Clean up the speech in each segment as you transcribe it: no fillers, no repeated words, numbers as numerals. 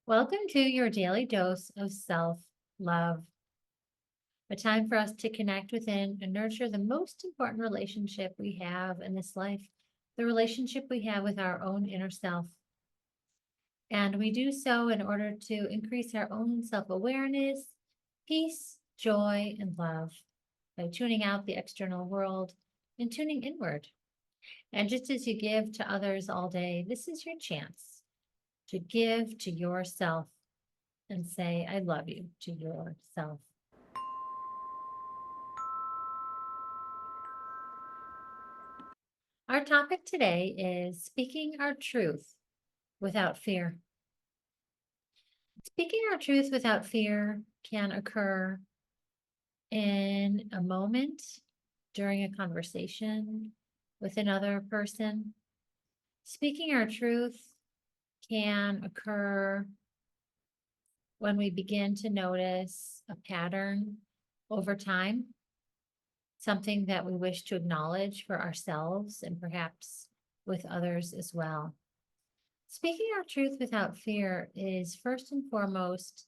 Welcome to your daily dose of self-love, a time for us to connect within and nurture the most important relationship we have in this life, the relationship we have with our own inner self. And we do so in order to increase our own self-awareness, peace, joy, and love by tuning out the external world and tuning inward. And just as you give to others all day, this is your chance to give to yourself and say, I love you to yourself. Our topic today is speaking our truth without fear. Speaking our truth without fear can occur in a moment, during a conversation with another person. Speaking our truth can occur when we begin to notice a pattern over time, something that we wish to acknowledge for ourselves and perhaps with others as well. Speaking our truth without fear is first and foremost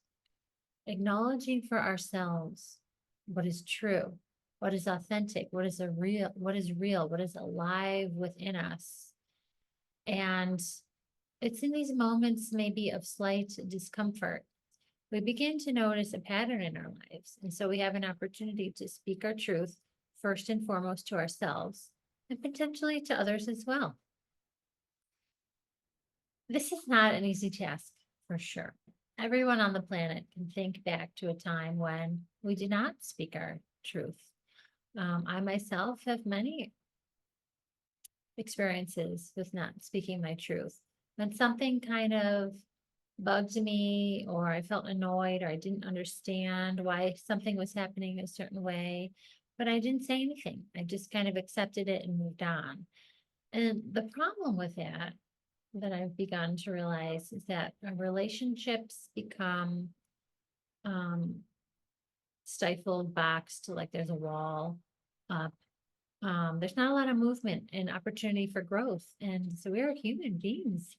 acknowledging for ourselves what is true, what is authentic, what is real, what is alive within us. And it's in these moments maybe of slight discomfort we begin to notice a pattern in our lives. And so we have an opportunity to speak our truth first and foremost to ourselves and potentially to others as well. This is not an easy task for sure. Everyone on the planet can think back to a time when we did not speak our truth. I myself have many experiences with not speaking my truth. When something kind of bugged me, or I felt annoyed, or I didn't understand why something was happening a certain way, but I didn't say anything. I just kind of accepted it and moved on. And the problem with that I've begun to realize is that relationships become stifled, boxed, like there's a wall up. There's not a lot of movement and opportunity for growth. And so we're human beings.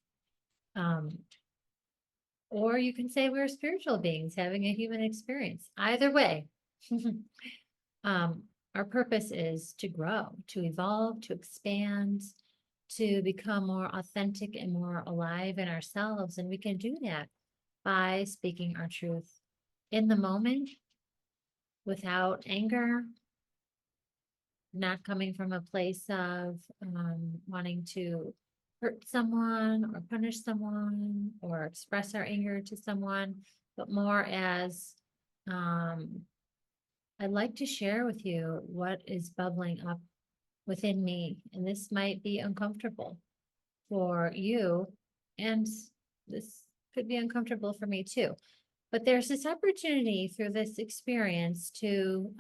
Or you can say we're spiritual beings having a human experience. Either way, our purpose is to grow, to evolve, to expand, to become more authentic and more alive in ourselves. And we can do that by speaking our truth in the moment, without anger, not coming from a place of wanting to hurt someone or punish someone or express our anger to someone, but more as I'd like to share with you what is bubbling up within me. And this might be uncomfortable for you, and this could be uncomfortable for me too. But there's this opportunity through this experience to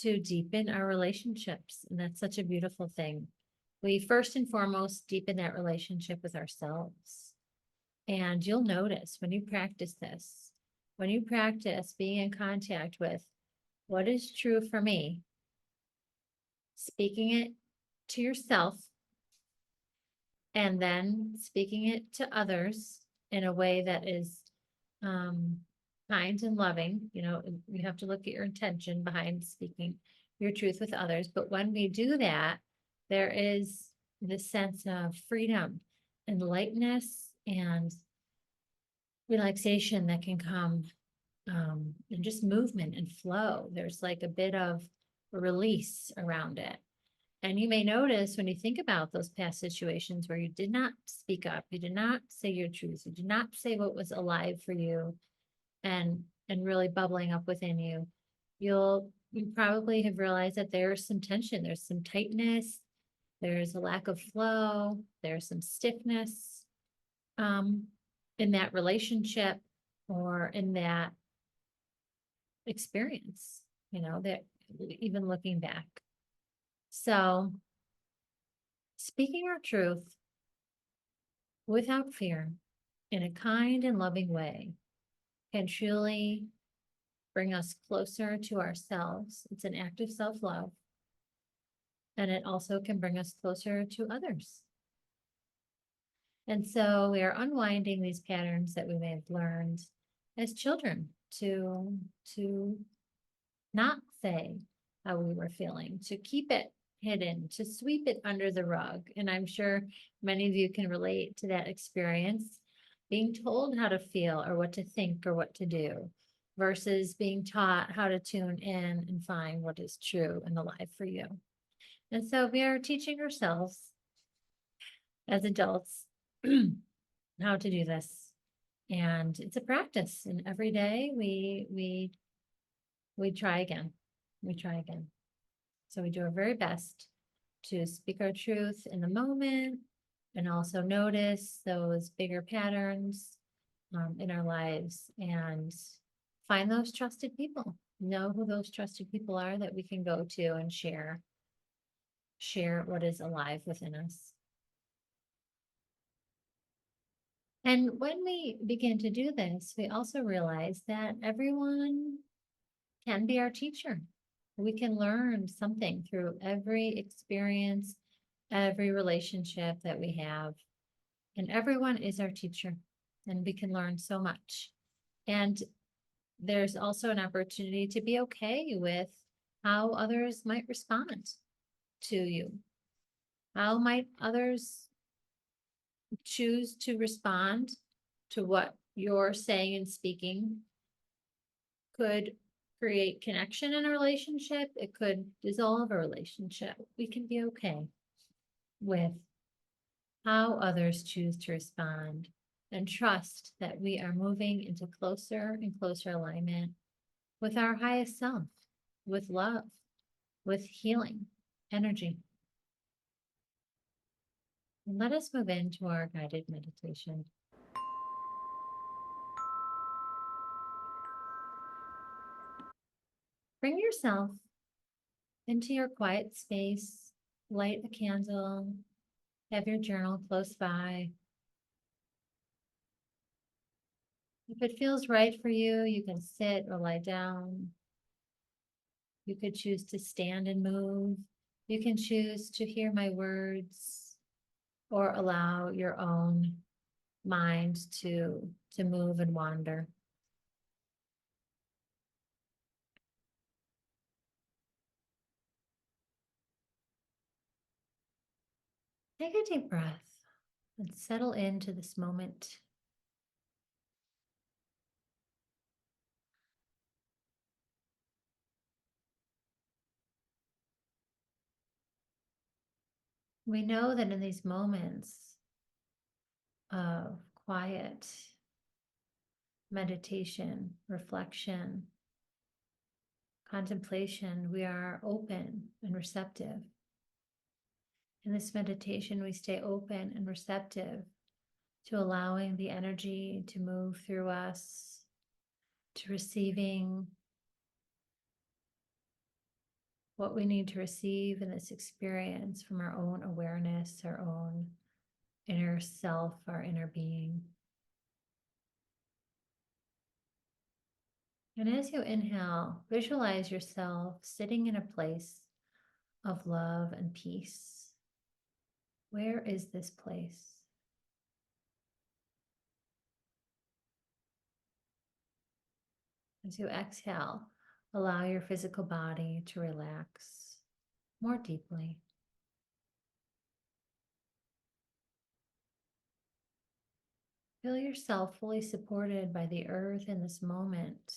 deepen our relationships. And that's such a beautiful thing. We first and foremost deepen that relationship with ourselves. And you'll notice when you practice this, when you practice being in contact with what is true for me, speaking it to yourself, and then speaking it to others in a way that is kind and loving. You have to look at your intention behind speaking your truth with others. But when we do that, there is this sense of freedom and lightness and relaxation that can come, and just movement and flow. There's like a bit of a release around it. And you may notice when you think about those past situations where you did not speak up, you did not say your truth, you did not say what was alive for you and really bubbling up within you, you probably have realized that there's some tension, there's some tightness, there's a lack of flow, there's some stiffness in that relationship or in that experience, that even looking back. So speaking our truth without fear in a kind and loving way can truly bring us closer to ourselves. It's an act of self-love. And it also can bring us closer to others. And so we are unwinding these patterns that we may have learned as children to not say how we were feeling, to keep it hidden, to sweep it under the rug. And I'm sure many of you can relate to that experience, being told how to feel or what to think or what to do versus being taught how to tune in and find what is true and alive for you. And so we are teaching ourselves as adults how to do this. And it's a practice, and every day we try again. We try again. So we do our very best to speak our truth in the moment and also notice those bigger patterns in our lives and find those trusted people. Know who those trusted people are that we can go to and share what is alive within us. And when we begin to do this, we also realize that everyone can be our teacher. We can learn something through every experience, every relationship that we have. And everyone is our teacher, and we can learn so much. And there's also an opportunity to be okay with how others might respond to you. How might others choose to respond to what you're saying and speaking? Could create connection in a relationship. It could dissolve a relationship. We can be okay with how others choose to respond and trust that we are moving into closer and closer alignment with our highest self, with love, with healing energy. And let us move into our guided meditation. Bring yourself into your quiet space, light a candle, have your journal close by. If it feels right for you, you can sit or lie down. You could choose to stand and move. You can choose to hear my words or allow your own mind to move and wander. Take a deep breath and settle into this moment. We know that in these moments of quiet meditation, reflection, contemplation, we are open and receptive. In this meditation, we stay open and receptive to allowing the energy to move through us, to receiving what we need to receive in this experience from our own awareness, our own inner self, our inner being. And as you inhale, visualize yourself sitting in a place of love and peace. Where is this place? As you exhale, allow your physical body to relax more deeply. Feel yourself fully supported by the earth in this moment.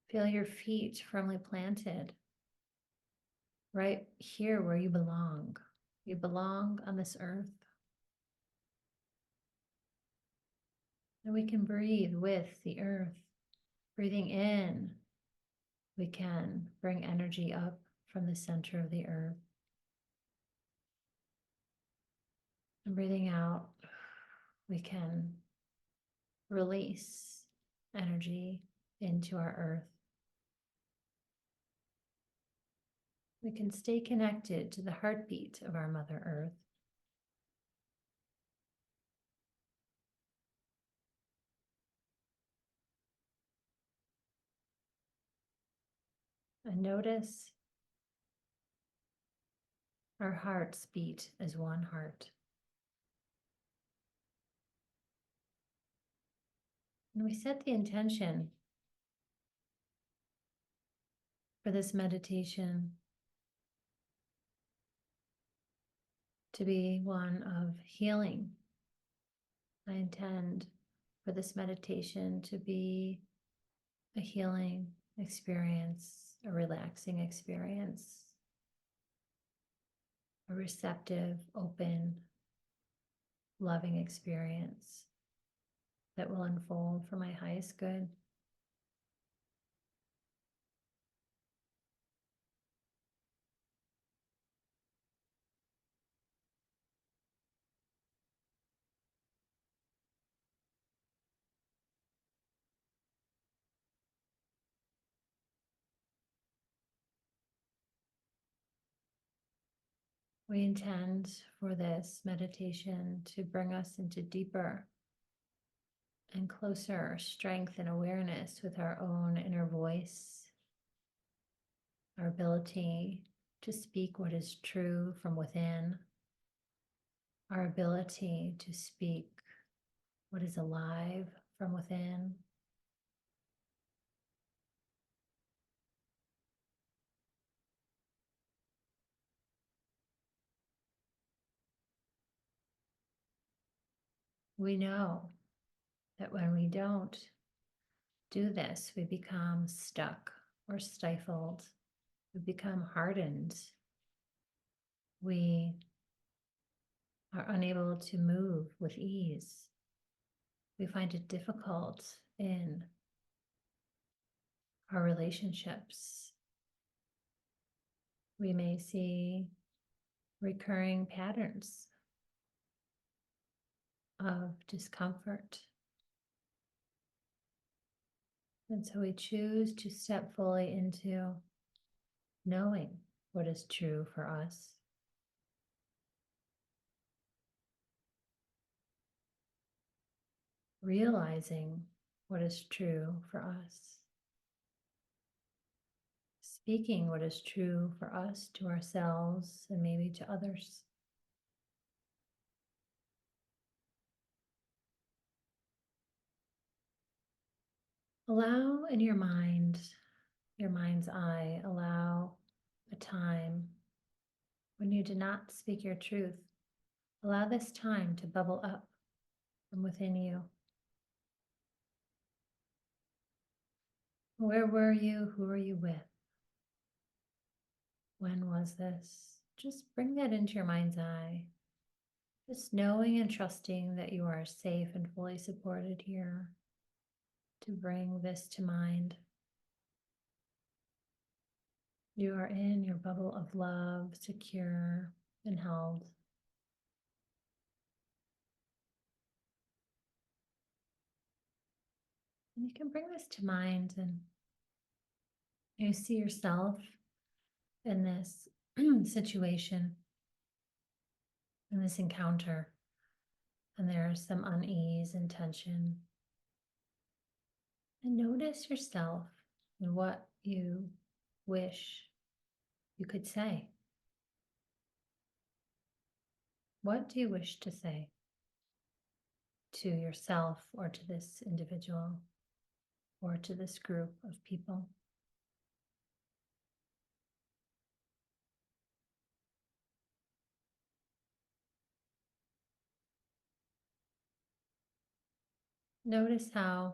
Feel your feet firmly planted right here where you belong. You belong on this earth. And we can breathe with the earth. Breathing in, we can bring energy up from the center of the earth. And breathing out, we can release energy into our earth. We can stay connected to the heartbeat of our Mother Earth. And notice our hearts beat as one heart. And we set the intention for this meditation to be one of healing. I intend for this meditation to be a healing experience, a relaxing experience, a receptive, open, loving experience that will unfold for my highest good. We intend for this meditation to bring us into deeper and closer strength and awareness with our own inner voice, our ability to speak what is true from within, our ability to speak what is alive from within. We know that when we don't do this, we become stuck or stifled. We become hardened. We are unable to move with ease. We find it difficult in our relationships. We may see recurring patterns of discomfort. And so we choose to step fully into knowing what is true for us. Realizing what is true for us. Speaking what is true for us to ourselves and maybe to others. Allow in your mind, your mind's eye, allow a time when you did not speak your truth. Allow this time to bubble up from within you. Where were you? Who were you with? When was this? Just bring that into your mind's eye. Just knowing and trusting that you are safe and fully supported here to bring this to mind. You are in your bubble of love, secure and held. And you can bring this to mind and you see yourself in this situation, in this encounter, and there's some unease and tension. And notice yourself and what you wish you could say. What do you wish to say to yourself or to this individual or to this group of people? Notice how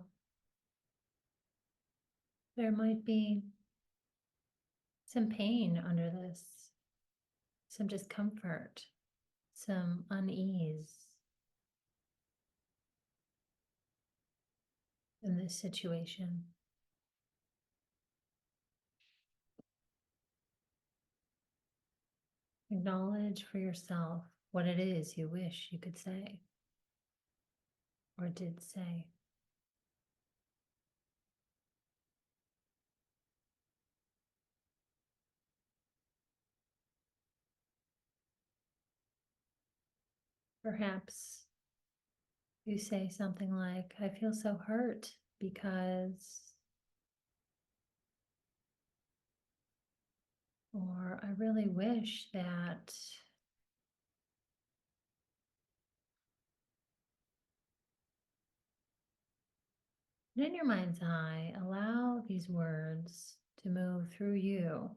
there might be some pain under this, some discomfort, some unease in this situation. Acknowledge for yourself what it is you wish you could say or did say. Perhaps you say something like, I feel so hurt because, or I really wish that, And in your mind's eye, allow these words to move through you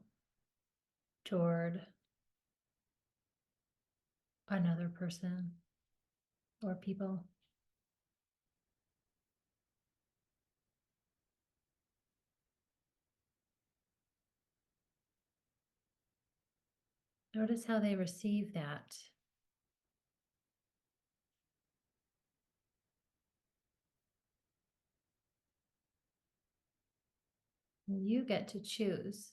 toward another person or people. Notice how they receive that. You get to choose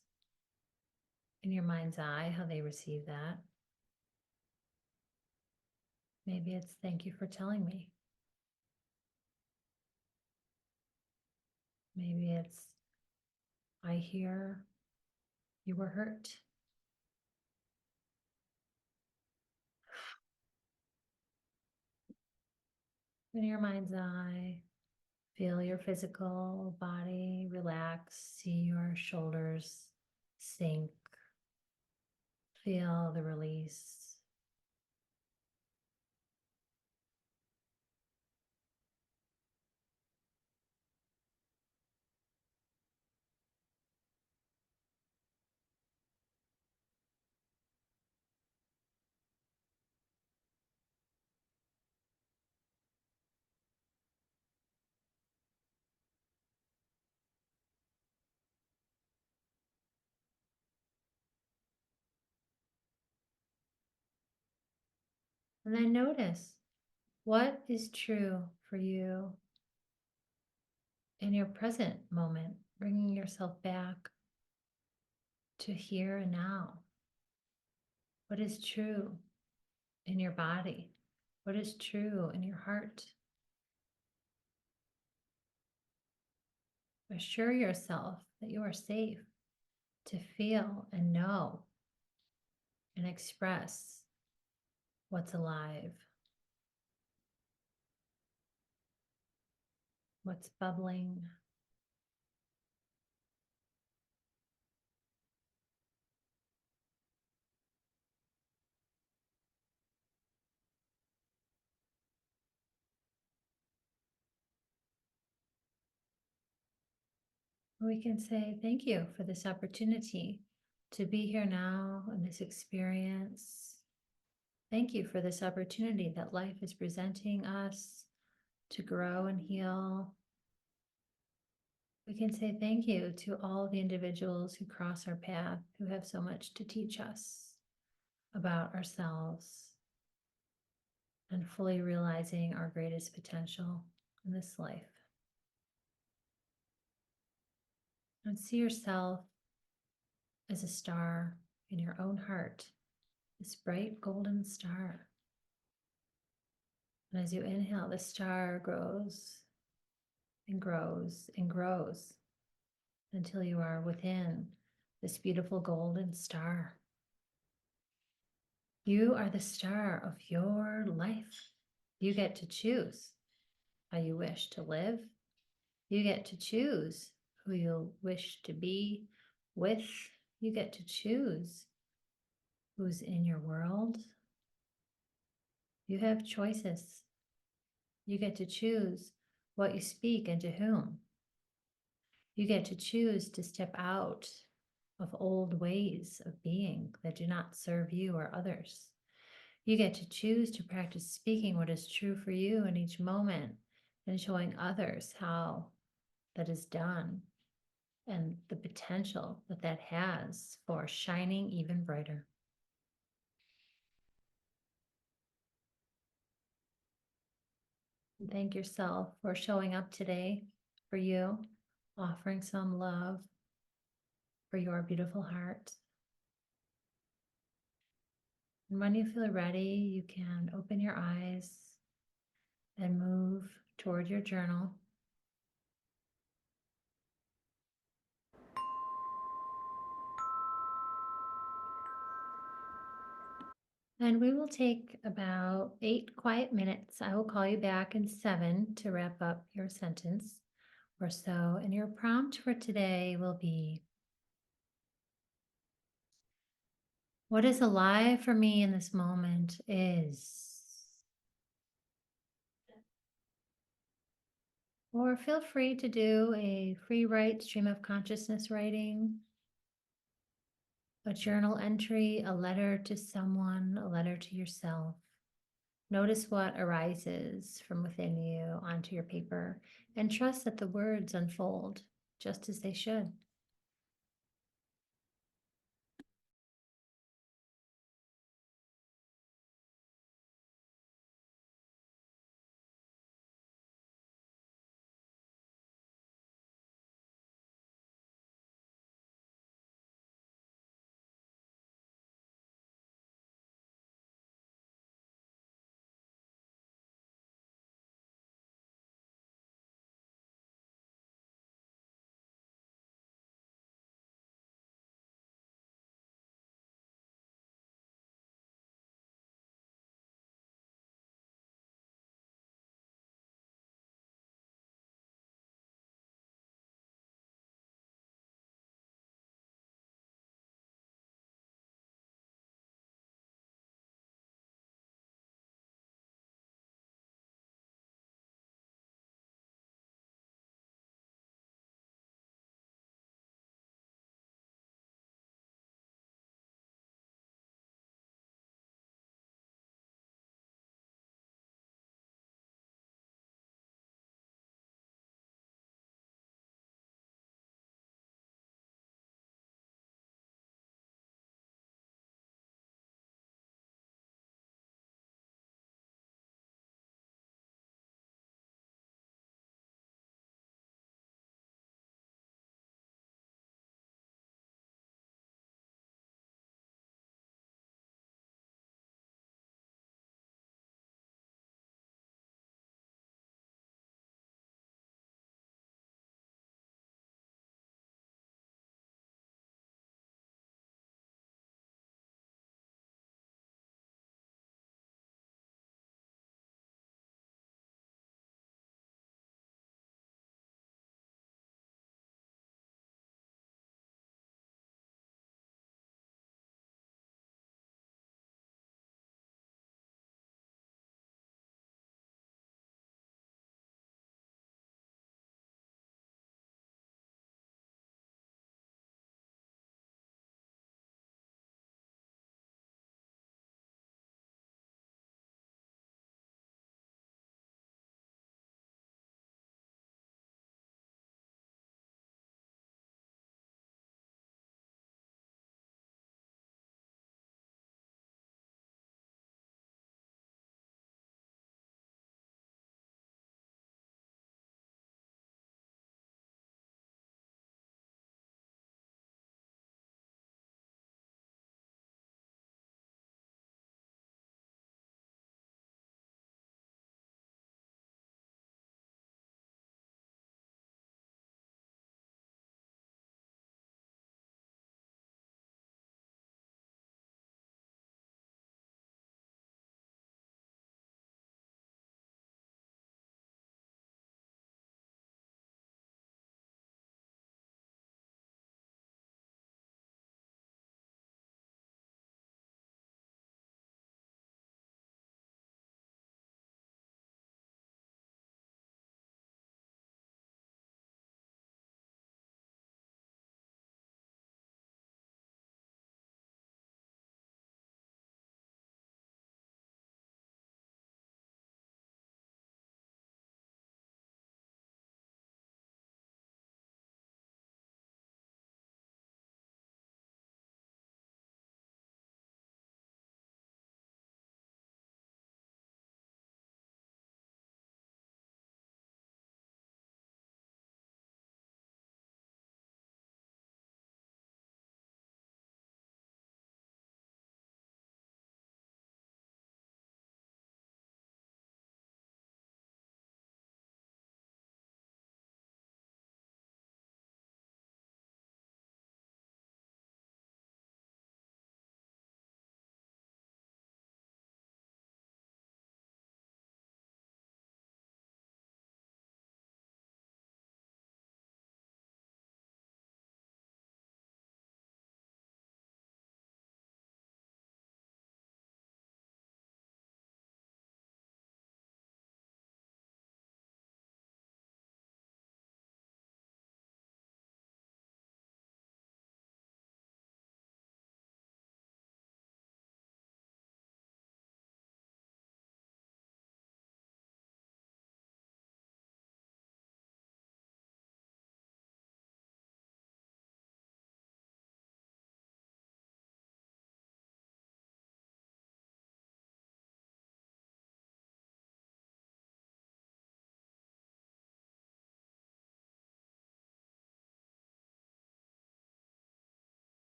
in your mind's eye how they receive that. Maybe it's thank you for telling me. Maybe it's I hear you were hurt. In your mind's eye, feel your physical body relax, see your shoulders sink, feel the release. And then notice what is true for you in your present moment, bringing yourself back to here and now. What is true in your body? What is true in your heart? Assure yourself that you are safe to feel and know and express what's alive, what's bubbling. We can say thank you for this opportunity to be here now in this experience. Thank you for this opportunity that life is presenting us to grow and heal. We can say thank you to all the individuals who cross our path, who have so much to teach us about ourselves and fully realizing our greatest potential in this life. And see yourself as a star in your own heart, this bright golden star. And as you inhale, the star grows and grows and grows until you are within this beautiful golden star. You are the star of your life. You get to choose how you wish to live. You get to choose who you wish to be with. You get to choose who's in your world. You have choices. You get to choose what you speak and to whom. You get to choose to step out of old ways of being that do not serve you or others. You get to choose to practice speaking what is true for you in each moment and showing others how that is done and the potential that that has for shining even brighter. And thank yourself for showing up today for you, offering some love for your beautiful heart. And when you feel ready, you can open your eyes and move toward your journal. And we will take about 8 quiet minutes. I will call you back in 7 to wrap up your sentence or so. And your prompt for today will be, what is alive for me in this moment is. Or feel free to do a free write stream of consciousness writing, a journal entry, a letter to someone, a letter to yourself. Notice what arises from within you onto your paper and trust that the words unfold just as they should.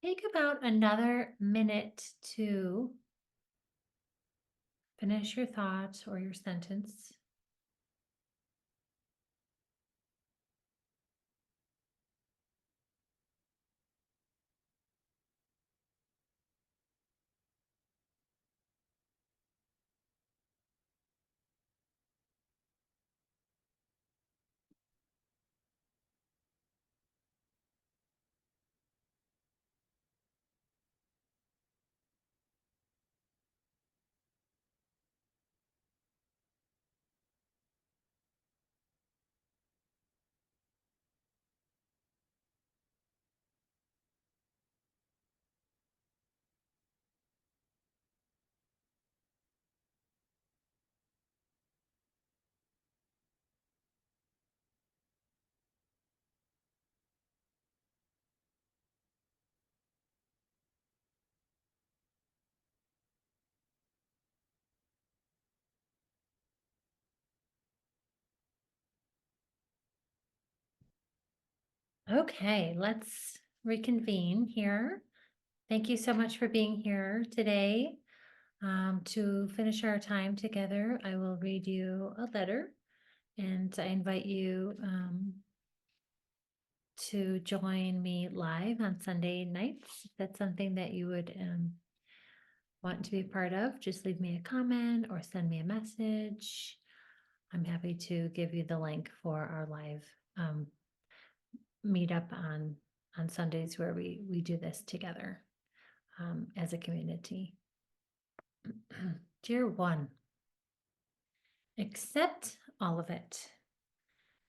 take about another minute to finish your thought or your sentence. Okay, let's reconvene here. Thank you so much for being here today. To finish our time together, I will read you a letter, and I invite you to join me live on Sunday nights. If that's something that you would want to be a part of, just leave me a comment or send me a message. I'm happy to give you the link for our live meetup on Sundays where we do this together as a community. Dear one, accept all of it.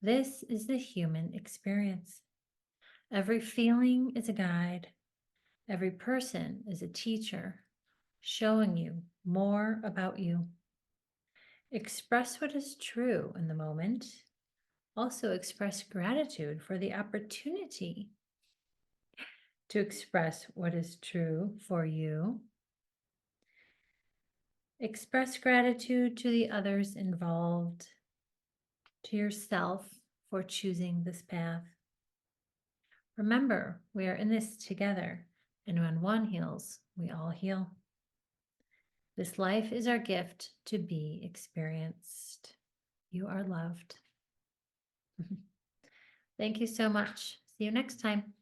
This is the human experience. Every feeling is a guide. Every person is a teacher, showing you more about you. Express what is true in the moment. Also express gratitude for the opportunity to express what is true for you. Express gratitude to the others involved, to yourself for choosing this path. Remember, we are in this together, and when one heals, we all heal. This life is our gift to be experienced. You are loved. Thank you so much. See you next time.